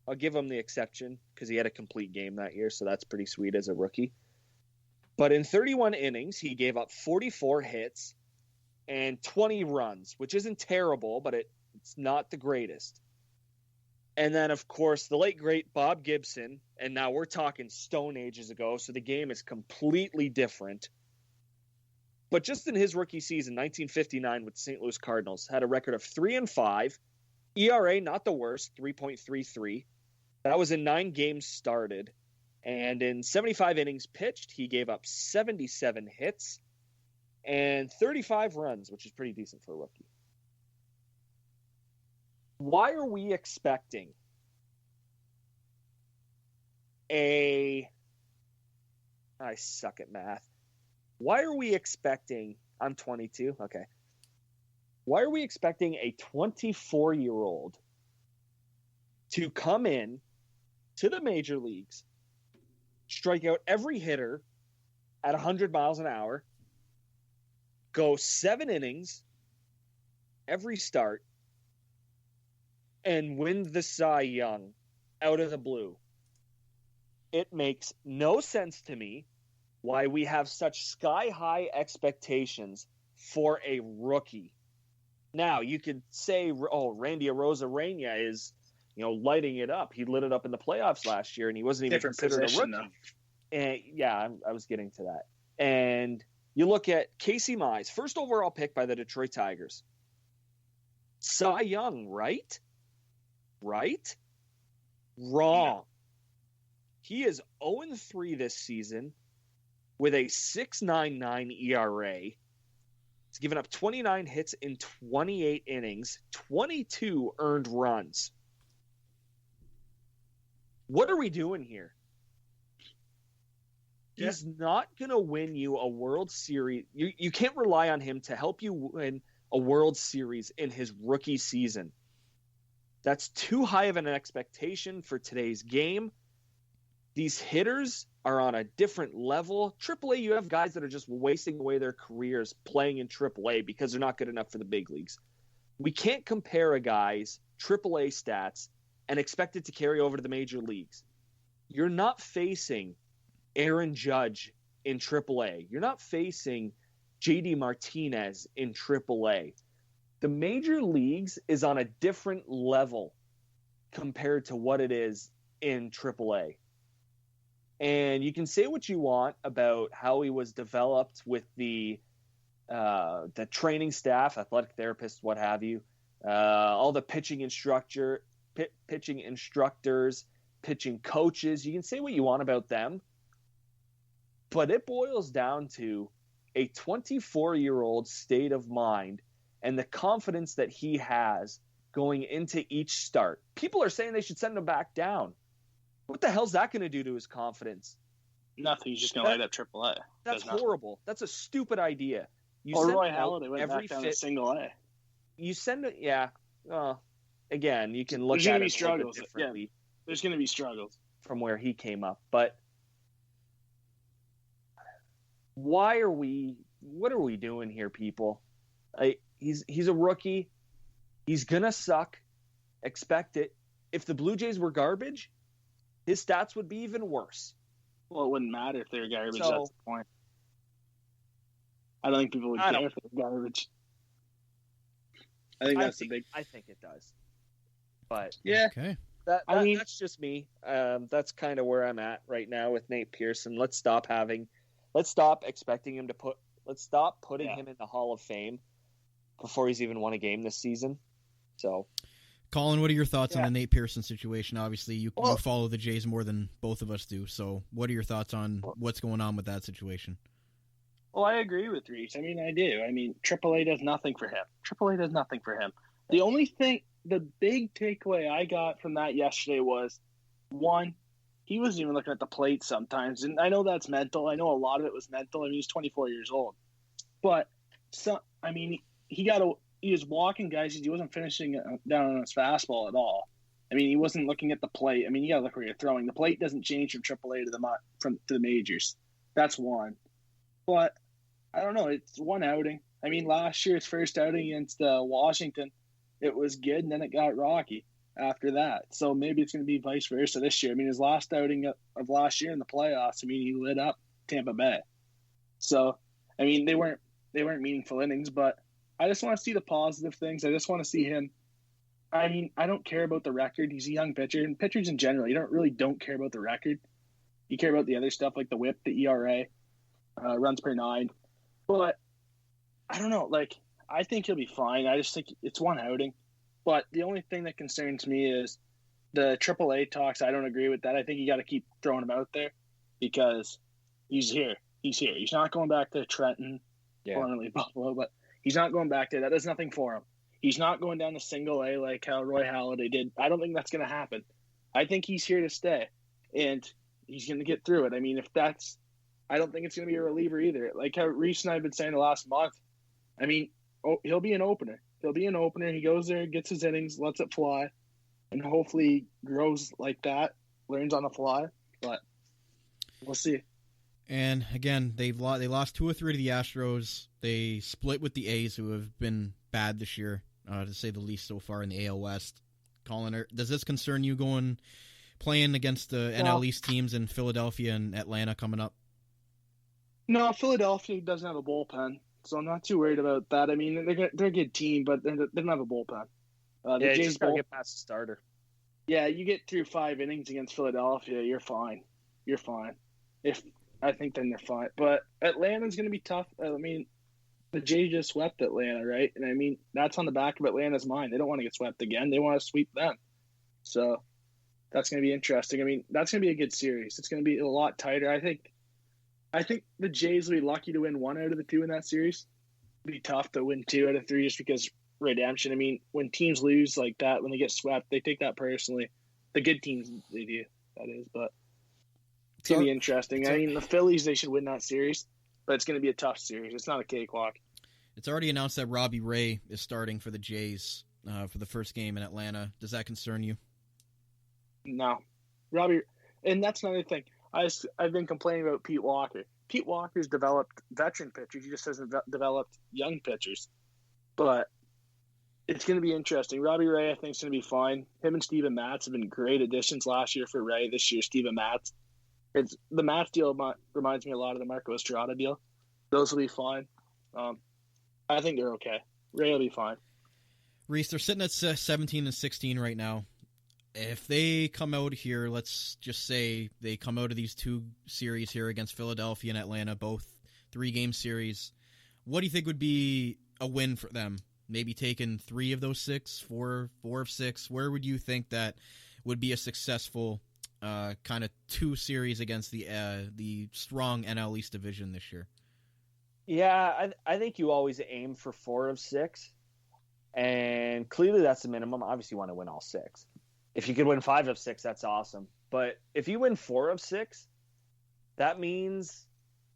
I'll give him the exception because he had a complete game that year, so that's pretty sweet as a rookie. But in 31 innings, he gave up 44 hits and 20 runs, which isn't terrible, but it's not the greatest. And then, of course, the late, great Bob Gibson, and now we're talking Stone Ages ago, so the game is completely different. But just in his rookie season, 1959 with the St. Louis Cardinals, had a record of 3-5, ERA not the worst, 3.33. That was in 9 games started. And in 75 innings pitched, he gave up 77 hits and 35 runs, which is pretty decent for a rookie. Why are we expecting I suck at math. Why are we expecting, I'm 22, okay. Why are we expecting a 24-year-old to come in to the major leagues, strike out every hitter at 100 miles an hour, go 7 innings every start, and win the Cy Young out of the blue? It makes no sense to me why we have such sky-high expectations for a rookie. Now, you could say, oh, Randy Arozarena is, lighting it up. He lit it up in the playoffs last year, and he wasn't even considered a rookie. Though. And yeah, I was getting to that. And you look at Casey Mize, first overall pick by the Detroit Tigers. Cy Young, right? Right? Wrong. He is 0-3 this season with a 6.99 ERA. He's given up 29 hits in 28 innings, 22 earned runs. What are we doing here? Yeah. He's not going to win you a World Series. You can't rely on him to help you win a World Series in his rookie season. That's too high of an expectation for today's game. These hitters are on a different level. AAA, you have guys that are just wasting away their careers playing in AAA because they're not good enough for the big leagues. We can't compare a guy's AAA stats and expect it to carry over to the major leagues. You're not facing Aaron Judge in AAA. You're not facing JD Martinez in AAA. The major leagues is on a different level compared to what it is in AAA. And you can say what you want about how he was developed with the training staff, athletic therapists, what have you, all the pitching instructors, pitching coaches. You can say what you want about them, but it boils down to a 24-year-old state of mind and the confidence that he has going into each start. People are saying they should send him back down. What the hell's that going to do to his confidence? Nothing. He's just going to light up AAA. That's horrible. That's a stupid idea. Roy Halladay went back down to single A. You send it, yeah. Again, you can look at it a little bit differently. Yeah, there's going to be struggles from where he came up. But what are we doing here, people? He's a rookie. He's going to suck. Expect it. If the Blue Jays were garbage, his stats would be even worse. Well, it wouldn't matter if they were garbage. That's the point. I don't think people would care if they were garbage. I think it does. But yeah, okay. That's just me. That's kind of where I'm at right now with Nate Pearson. Let's stop expecting him to let's stop putting him in the Hall of Fame before he's even won a game this season. So, Colin, what are your thoughts on the Nate Pearson situation? Obviously, you follow the Jays more than both of us do. So what are your thoughts on what's going on with that situation? Well, I agree with Reece. I mean, I do. I mean, AAA does nothing for him. The only thing, the big takeaway I got from that yesterday was, one, he wasn't even looking at the plate sometimes. And I know that's mental. I know a lot of it was mental. I mean, he's 24 years old. But, he was walking guys. He wasn't finishing down on his fastball at all. I mean, he wasn't looking at the plate. I mean, you got to look where you're throwing. The plate doesn't change from AAA to the majors. That's one. But I don't know. It's one outing. I mean, last year's first outing against Washington, it was good, and then it got rocky after that. So maybe it's going to be vice versa this year. I mean, his last outing of last year in the playoffs, I mean, he lit up Tampa Bay. So, I mean, they weren't meaningful innings, but I just want to see the positive things. I just want to see him. I mean, I don't care about the record. He's a young pitcher, and pitchers in general, you don't care about the record. You care about the other stuff like the WHIP, the ERA, runs per 9. But I don't know. I think he'll be fine. I just think it's one outing. But the only thing that concerns me is the AAA talks. I don't agree with that. I think you got to keep throwing him out there because he's here. He's not going back to Trenton, formerly Buffalo, but he's not going back there. That does nothing for him. He's not going down to single A like how Roy Halladay did. I don't think that's going to happen. I think he's here to stay. And he's going to get through it. I mean, I don't think it's going to be a reliever either. Like how Reece and I have been saying the last month. I mean, he'll be an opener. He goes there, gets his innings, lets it fly, and hopefully grows like that, learns on the fly. But we'll see. And again, they lost 2 or 3 to the Astros. They split with the A's, who have been bad this year, to say the least, so far in the AL West. Colin, does this concern you playing against the NL East teams in Philadelphia and Atlanta coming up? No, Philadelphia doesn't have a bullpen, so I'm not too worried about that. I mean, they're a good team, but they don't have a bullpen. The Jays just gotta get past the starter. Yeah, you get through 5 innings against Philadelphia, you're fine. I think then they're fine. But Atlanta's going to be tough. I mean, the Jays just swept Atlanta, right? And I mean, that's on the back of Atlanta's mind. They don't want to get swept again. They want to sweep them. So that's going to be interesting. I mean, that's going to be a good series. It's going to be a lot tighter. I think the Jays will be lucky to win 1 out of the 2 in that series. It'd be tough to win 2 out of 3 just because redemption. I mean, when teams lose like that, when they get swept, they take that personally. The good teams, they do, that is. But it's going to be interesting. I mean, the Phillies, they should win that series, but it's going to be a tough series. It's not a cakewalk. It's already announced that Robbie Ray is starting for the Jays for the first game in Atlanta. Does that concern you? No. Robbie, and that's another thing. I've been complaining about Pete Walker. Pete Walker's developed veteran pitchers. He just hasn't developed young pitchers. But it's going to be interesting. Robbie Ray, I think, is going to be fine. Him and Steven Matz have been great additions last year for Ray. This year, Steven Matz. The Matz deal reminds me a lot of the Marco Estrada deal. Those will be fine. I think they're okay. Ray will be fine. Reece, they're sitting at 17 and 16 right now. If they come out here, let's just say they come out of these 2 series here against Philadelphia and Atlanta, both 3-game series, what do you think would be a win for them? Maybe taking 3 of those 6, 4 of 6. Where would you think that would be a successful kind of 2 series against the strong NL East division this year? Yeah, I think you always aim for 4 of 6, and clearly that's the minimum. Obviously, you want to win all 6. If you could win 5 of 6, that's awesome. But if you win 4 of 6, that means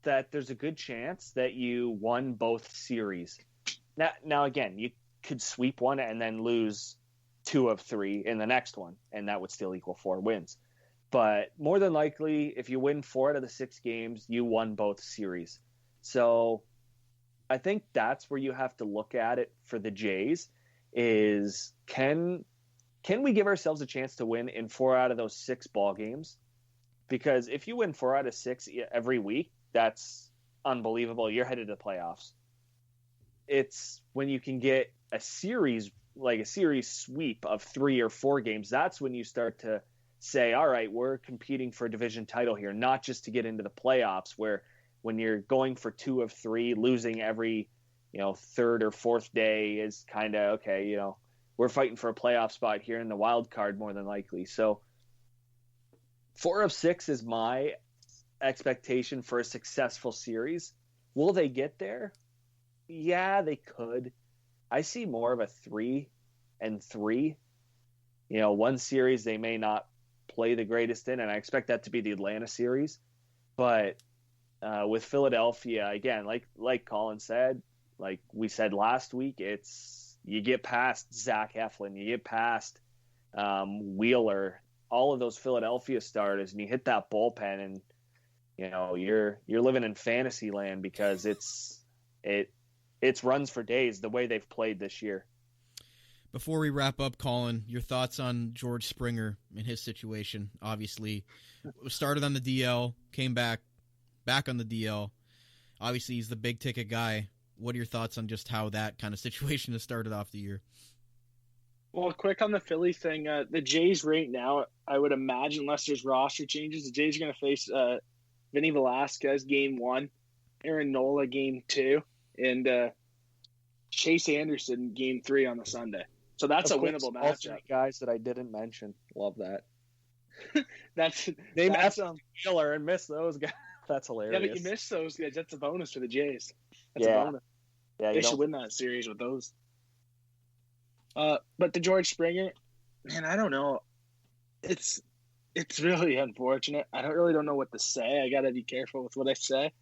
that there's a good chance that you won both series. Now again, you could sweep one and then lose 2 of 3 in the next one, and that would still equal 4 wins. But more than likely, if you win 4 out of the 6 games, you won both series. So I think that's where you have to look at it for the Jays is can we give ourselves a chance to win in 4 out of those 6 ball games? Because if you win 4 out of 6 every week, that's unbelievable. You're headed to the playoffs. It's when you can get a series, like a series sweep of 3 or 4 games, that's when you start to say, all right, we're competing for a division title here, not just to get into the playoffs where when you're going for 2 of 3, losing every, 3rd or 4th day is kind of, okay, we're fighting for a playoff spot here in the wild card more than likely. So 4 of 6 is my expectation for a successful series. Will they get there? Yeah, they could. I see more of a 3 and 3. One series they may not play the greatest in, and I expect that to be the Atlanta series. But with Philadelphia, again, like Colin said, like we said last week, it's you get past Zach Eflin, you get past Wheeler, all of those Philadelphia starters, and you hit that bullpen, and you're living in fantasy land because it's runs for days the way they've played this year. Before we wrap up, Colin, your thoughts on George Springer and his situation. Obviously, started on the DL, came back on the DL. Obviously, he's the big-ticket guy. What are your thoughts on just how that kind of situation has started off the year? Well, quick on the Philly thing. The Jays right now, I would imagine, unless there's roster changes, the Jays are going to face Vinny Velasquez game 1, Aaron Nola game 2, and Chase Anderson game 3 on the Sunday. So that's a winnable matchup. Guys that I didn't mention. Love that. Name Miller and miss those guys. That's hilarious. Yeah, but you missed those guys. That's a bonus for the Jays. That's a bonus. Yeah, they should win that series with those. But the George Springer, man, I don't know. It's It's really unfortunate. I don't know what to say. I got to be careful with what I say.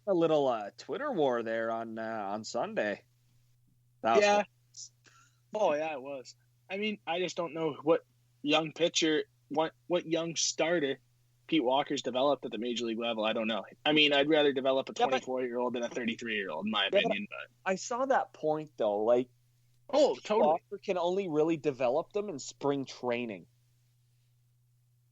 A little Twitter war there on Sunday. Yeah. Oh, yeah, it was. I mean, I just don't know what young pitcher, what young starter Pete Walker's developed at the major league level. I don't know. I mean, I'd rather develop a 24-year-old than a 33-year-old, in my opinion. But I saw that point, though. Like, oh, totally. Walker can only really develop them in spring training.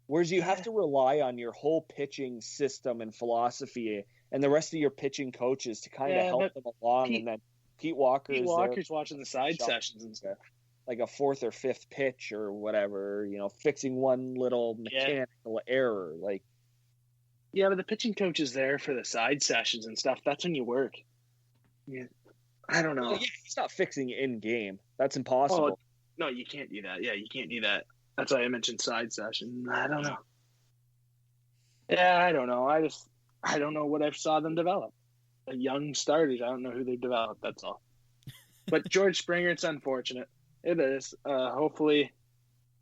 Whereas you have to rely on your whole pitching system and philosophy and the rest of your pitching coaches to kind of help them along. And then Pete Walker's watching the side sessions and stuff. Like a fourth or fifth pitch or whatever, fixing one little mechanical error. Like, yeah, but the pitching coach is there for the side sessions and stuff. That's when you work. Yeah, I don't know. Well, yeah, he's not fixing in game. That's impossible. Oh, no, you can't do that. Yeah, you can't do that. That's why I mentioned side session. I don't know. Yeah, I don't know. I don't know what I saw them develop. The young starters, I don't know who they've developed. That's all. But George Springer, it's unfortunate. It is. Hopefully,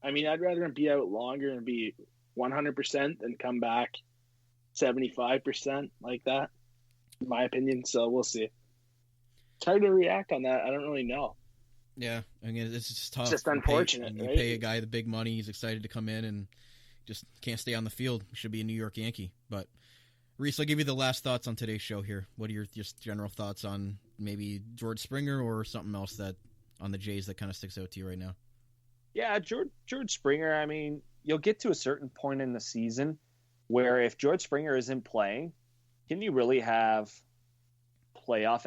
I mean, I'd rather him be out longer and be 100% than come back 75% like that, in my opinion. So we'll see. It's hard to react on that. I don't really know. Yeah, I mean, it's just tough. It's just unfortunate. You pay a guy the big money, he's excited to come in and just can't stay on the field. He should be a New York Yankee. But, Reece, I'll give you the last thoughts on today's show here. What are your just general thoughts on maybe George Springer or something else that on the Jays that kind of sticks out to you right now? Yeah, George Springer, I mean, you'll get to a certain point in the season where if George Springer isn't playing, can you really have playoff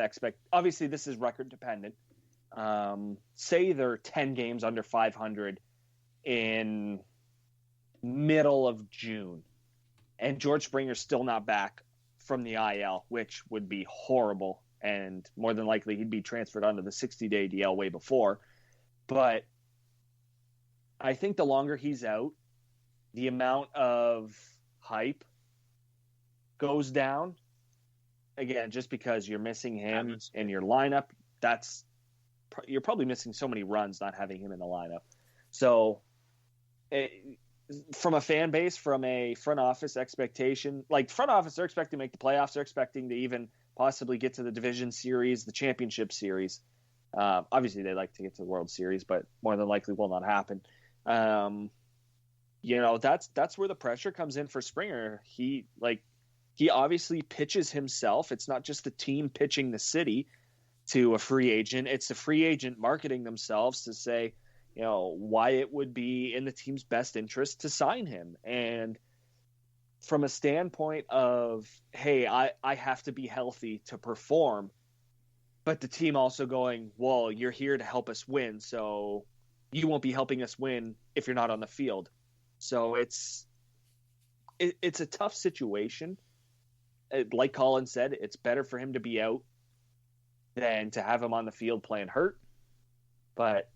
Obviously, this is record dependent. Say they're 10 games under 500 in middle of June, and George Springer's still not back from the IL, which would be horrible. And more than likely, he'd be transferred onto the 60-day DL way before. But I think the longer he's out, the amount of hype goes down. Again, just because you're missing him in your lineup, you're probably missing so many runs not having him in the lineup. So from a fan base, from a front office expectation, like front office, they're expecting to make the playoffs. They're expecting to even possibly get to the division series, the championship series. Obviously, they like to get to the World Series, but more than likely will not happen. That's where the pressure comes in for Springer. He obviously pitches himself. It's not just the team pitching the city to a free agent. It's the free agent marketing themselves to say, why it would be in the team's best interest to sign him. And from a standpoint of, hey, I have to be healthy to perform, but the team also going, well, you're here to help us win, so you won't be helping us win if you're not on the field. So it's a tough situation. Like Colin said, it's better for him to be out than to have him on the field playing hurt. But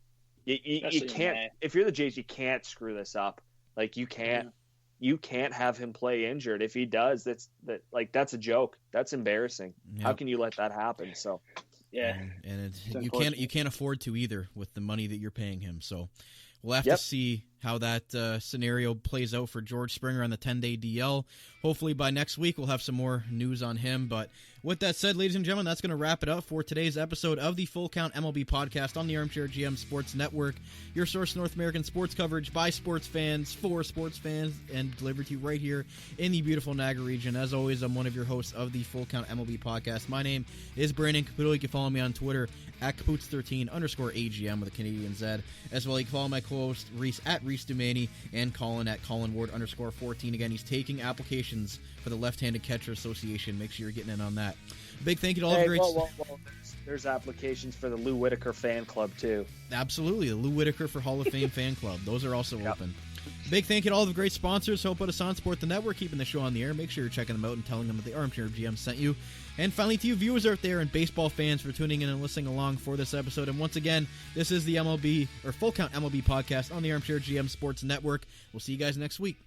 you can't, if you're the Jays, you can't screw this up. Like, you can't have him play injured. If he does, that's a joke. That's embarrassing. Yep. How can you let that happen? So, yeah, and you can't afford to either with the money that you're paying him. So we'll have to see how that scenario plays out for George Springer on the 10-day DL. Hopefully by next week we'll have some more news on him. But with that said, ladies and gentlemen, that's going to wrap it up for today's episode of the Full Count MLB podcast on the Armchair GM Sports Network, your source for North American sports coverage by sports fans, for sports fans, and delivered to you right here in the beautiful Niagara region. As always, I'm one of your hosts of the Full Count MLB podcast. My name is Brandon Caputo. You can follow me on Twitter at Caputs13_AGM with a Canadian Z. As well, you can follow my co-host Reece at Reece Dumaney and Colin at ColinWard_14. Again, he's taking applications for the Left-Handed Catcher Association. Make sure you're getting in on that. Big thank you to all the great... There's applications for the Lou Whitaker fan club, too. Absolutely. The Lou Whitaker for Hall of Fame fan club. Those are also open. Big thank you to all the great sponsors who help put us on Sport the Network, keeping the show on the air. Make sure you're checking them out and telling them that the Armchair GM sent you. And finally, to you viewers out there and baseball fans for tuning in and listening along for this episode. And once again, this is the MLB, or Full Count MLB podcast on the Armchair GM Sports Network. We'll see you guys next week.